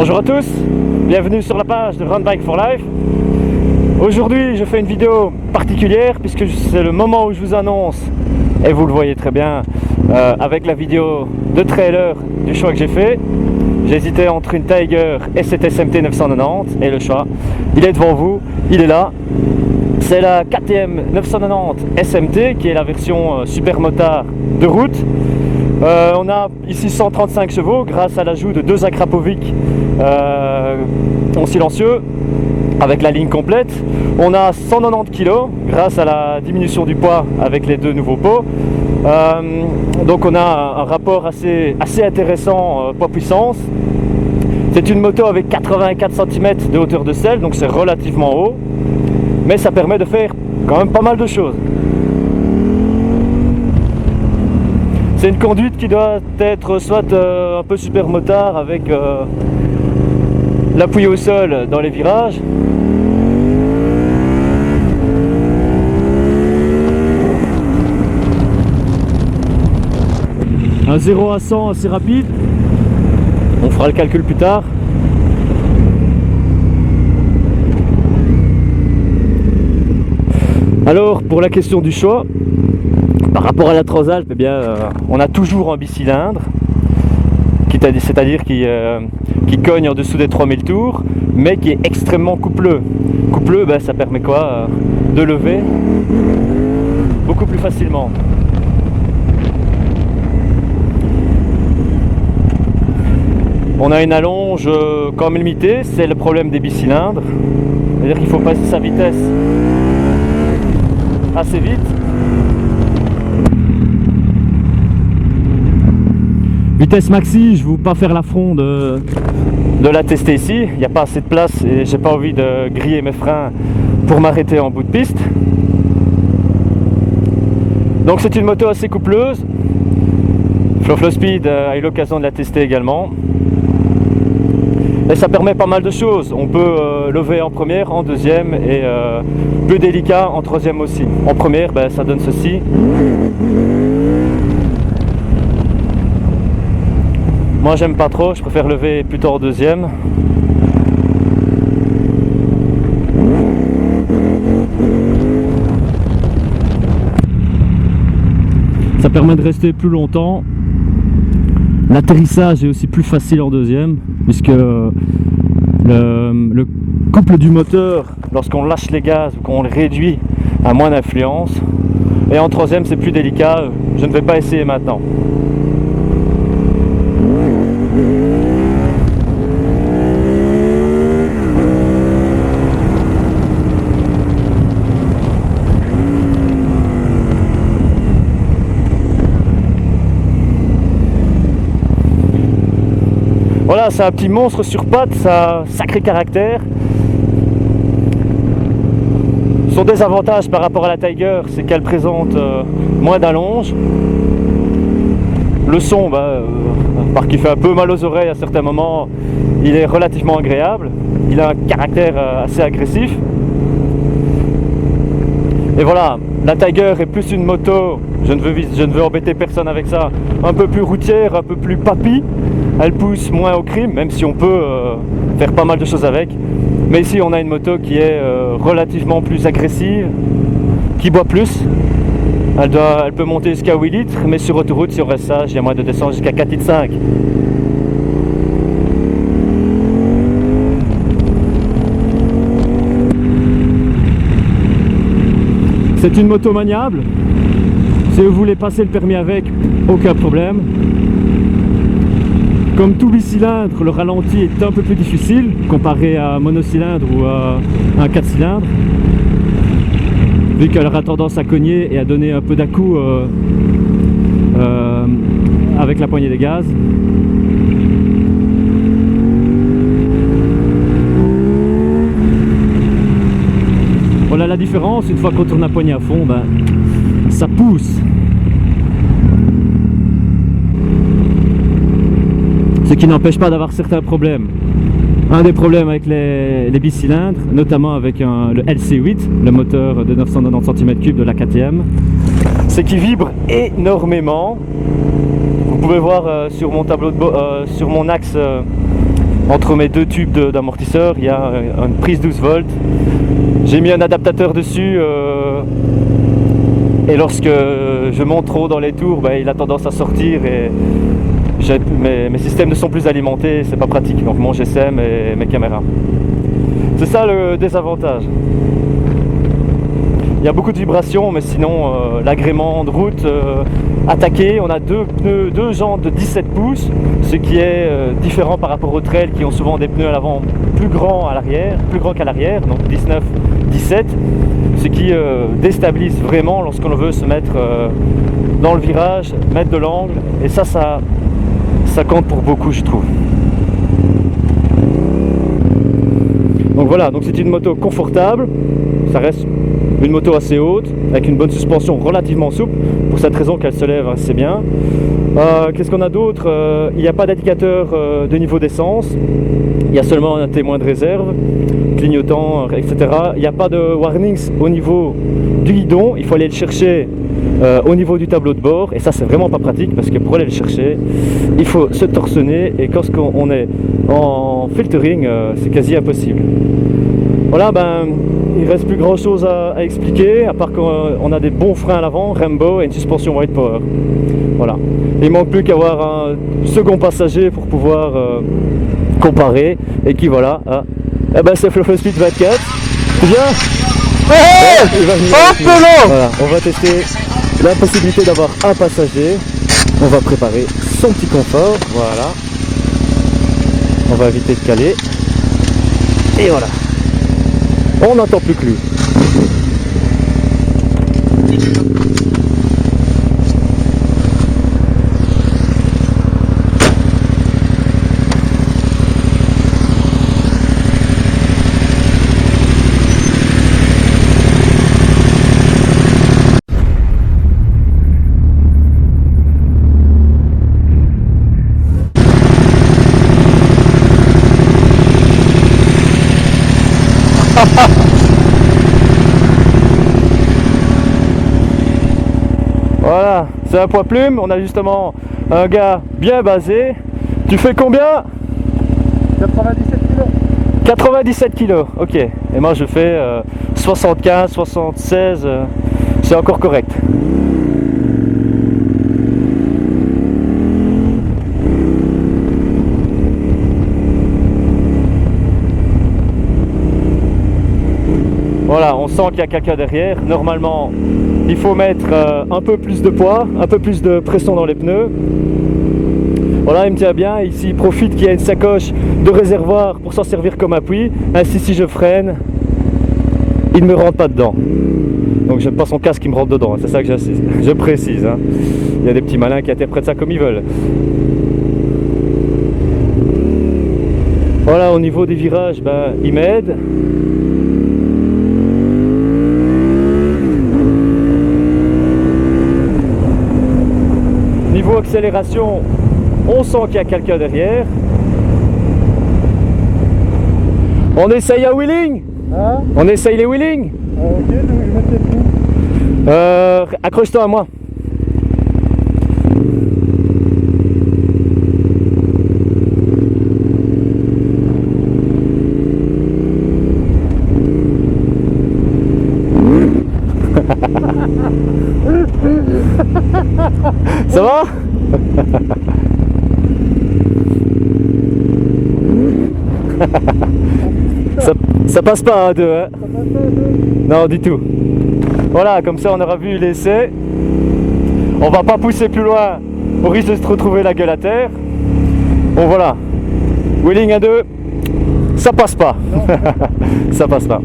Bonjour à tous, bienvenue sur la page de Run Bike for Life. Aujourd'hui je fais une vidéo particulière puisque c'est le moment où je vous annonce, et vous le voyez très bien avec la vidéo de trailer du choix que j'ai fait. J'ai hésité entre une Tiger et cette SMT 990 et le choix, il est devant vous, il est là. C'est la KTM 990 SMT qui est la version super motard de route. On a ici 135 chevaux grâce à l'ajout de deux Akrapovic en silencieux avec la ligne complète. On a 190 kg grâce à la diminution du poids avec les deux nouveaux pots. Donc on a un rapport assez intéressant poids-puissance. C'est une moto avec 84 cm de hauteur de selle, donc c'est relativement haut, mais ça permet de faire quand même pas mal de choses. C'est une conduite qui doit être soit un peu super motard avec l'appui au sol dans les virages. Un 0 à 100 assez rapide. On fera le calcul plus tard. Alors pour la question du choix, par rapport à la Transalp, eh bien, on a toujours un bicylindre, c'est-à-dire qui cogne en dessous des 3000 tours, mais qui est extrêmement coupleux. Coupleux, ben, ça permet quoi de lever beaucoup plus facilement. On a une allonge quand même limitée, c'est le problème des bicylindres, c'est-à-dire qu'il faut passer sa vitesse assez vite. Vitesse maxi, je ne vais pas faire l'affront de la tester ici, il n'y a pas assez de place et j'ai pas envie de griller mes freins pour m'arrêter en bout de piste. Donc c'est une moto assez coupleuse. Flow Speed a eu l'occasion de la tester également. Et ça permet pas mal de choses. On peut lever en première, en deuxième et plus délicat en troisième aussi. En première, ben, ça donne ceci. Moi j'aime pas trop, je préfère lever plutôt en deuxième. Ça permet de rester plus longtemps. L'atterrissage est aussi plus facile en deuxième, puisque le couple du moteur, lorsqu'on lâche les gaz ou qu'on le réduit, a moins d'influence. Et en troisième c'est plus délicat, je ne vais pas essayer maintenant. Voilà, c'est un petit monstre sur pattes, ça a sacré caractère. Son désavantage par rapport à la Tiger, c'est qu'elle présente moins d'allonge. Le son, par qu'il fait un peu mal aux oreilles à certains moments, il est relativement agréable. Il a un caractère assez agressif. Et voilà, la Tiger est plus une moto, je ne veux embêter personne avec ça, un peu plus routière, un peu plus papy. Elle pousse moins au crime, même si on peut faire pas mal de choses avec. Mais ici on a une moto qui est relativement plus agressive, qui boit plus. Elle peut monter jusqu'à 8 litres, mais sur autoroute, si on reste sage, il y a moyen de descendre jusqu'à 4,5 litres. C'est une moto maniable. Si vous voulez passer le permis avec, aucun problème. Comme tout bicylindre, le ralenti est un peu plus difficile comparé à un monocylindre ou à un 4 cylindres, vu qu'elle aura tendance à cogner et à donner un peu d'à-coup avec la poignée des gaz. Voilà la différence, une fois qu'on tourne la poignée à fond, ben, ça pousse. Ce qui n'empêche pas d'avoir certains problèmes. Un des problèmes avec les bicylindres, notamment avec le LC8, le moteur de 990 cm3 de la KTM, c'est qu'il vibre énormément. Vous pouvez voir sur mon tableau de sur mon axe entre mes deux tubes d'amortisseur, il y a une prise 12 volts. J'ai mis un adaptateur dessus et lorsque je monte trop dans les tours, il a tendance à sortir et mes systèmes ne sont plus alimentés, c'est pas pratique. Donc mon GSM et mes caméras. C'est ça le désavantage. Il y a beaucoup de vibrations, mais sinon l'agrément de route attaqué, on a deux jantes de 17 pouces, ce qui est différent par rapport aux trails qui ont souvent des pneus à l'avant plus grands qu'à l'arrière, donc 19, 17, ce qui déstabilise vraiment lorsqu'on veut se mettre dans le virage, mettre de l'angle, et ça compte pour beaucoup, je trouve. Donc voilà, donc c'est une moto confortable, ça reste une moto assez haute, avec une bonne suspension relativement souple, pour cette raison qu'elle se lève assez bien. Qu'est-ce qu'on a d'autre? Il n'y a pas d'indicateur de niveau d'essence, il y a seulement un témoin de réserve, clignotant, etc. Il n'y a pas de warnings au niveau du guidon, il faut aller le chercher au niveau du tableau de bord, et ça c'est vraiment pas pratique parce que pour aller le chercher, il faut se torsionner, et quand on est en filtering, c'est quasi impossible. Voilà, il reste plus grand chose à expliquer, à part qu'on a des bons freins à l'avant, Rambo, et une suspension White Power. Voilà. Il manque plus qu'avoir un second passager pour pouvoir comparer, et qui voilà, c'est Flow Speed 24. Tu viens? Il va venir. Voilà, on va tester la possibilité d'avoir un passager. On va préparer son petit confort, voilà. On va éviter de caler. Et voilà. On n'entend plus que lui. Voilà, c'est un poids plume, on a justement un gars bien basé. Tu fais combien? 97 kg. 97 kg, ok. Et moi je fais 75, 76, c'est encore correct. Voilà, on sent qu'il y a quelqu'un derrière. Normalement, il faut mettre un peu plus de poids, un peu plus de pression dans les pneus. Voilà, il me tient bien. Ici, il profite qu'il y a une sacoche de réservoir pour s'en servir comme appui. Ainsi, si je freine, il ne me rentre pas dedans. Donc, j'aime pas son casque qui me rentre dedans. C'est ça que je précise. Hein. Il y a des petits malins qui interprètent ça comme ils veulent. Voilà, au niveau des virages, il m'aide. Niveau accélération, on sent qu'il y a quelqu'un derrière. On essaye un wheeling. Hein? On essaye les wheelings. Ok, donc je mets les coups. Accroche-toi à moi. Ça va? ça passe pas à deux, hein? Ça passe pas à deux? Non, du tout. Voilà, comme ça on aura vu l'essai. On va pas pousser plus loin, au risque de se retrouver la gueule à terre. Bon voilà, wheeling à deux, ça passe pas. Ça passe pas.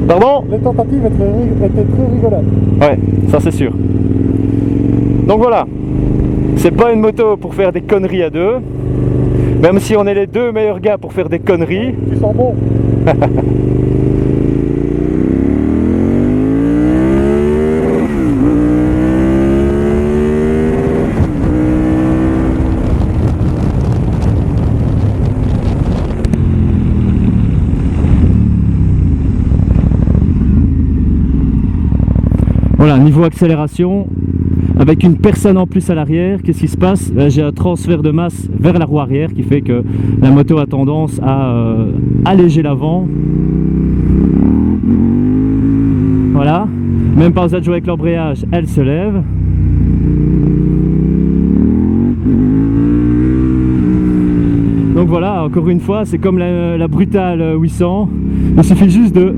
Pardon? Les tentatives étaient très rigolotes. Ouais, ça c'est sûr. Donc voilà, c'est pas une moto pour faire des conneries à deux. Même si on est les deux meilleurs gars pour faire des conneries. Tu sens bon. Voilà, niveau accélération, avec une personne en plus à l'arrière, qu'est-ce qui se passe? J'ai un transfert de masse vers la roue arrière qui fait que la moto a tendance à alléger l'avant. Voilà, même pas besoin de jouer avec l'embrayage, elle se lève. Donc voilà, encore une fois, c'est comme la brutale 800, il suffit juste de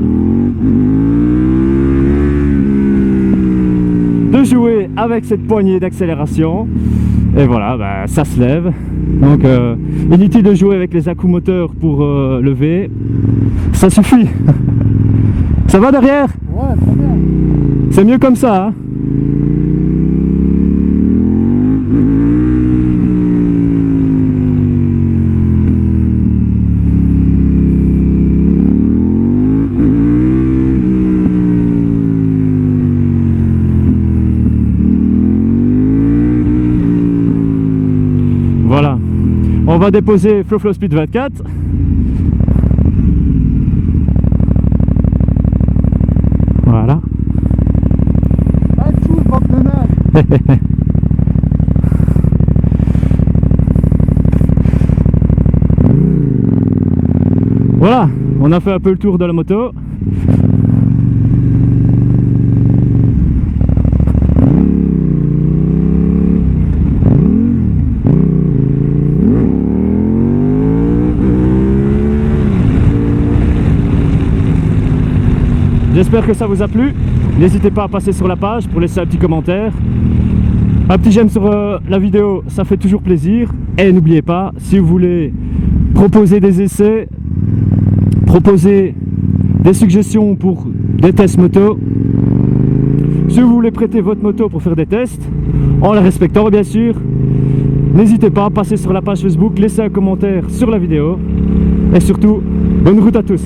jouer avec cette poignée d'accélération et voilà, bah, ça se lève. Donc inutile de jouer avec les à-coups moteurs pour lever, ça suffit. Ça va derrière? Ouais, très bien. C'est mieux comme ça, hein? Voilà, on va déposer FloFlo Speed 24. Voilà. Ah, tout, bande de neige. Voilà, on a fait un peu le tour de la moto. J'espère que ça vous a plu. N'hésitez pas à passer sur la page pour laisser un petit commentaire. Un petit j'aime sur la vidéo, ça fait toujours plaisir. Et n'oubliez pas, si vous voulez proposer des essais, proposer des suggestions pour des tests moto, si vous voulez prêter votre moto pour faire des tests, en la respectant bien sûr, n'hésitez pas à passer sur la page Facebook, laisser un commentaire sur la vidéo. Et surtout, bonne route à tous.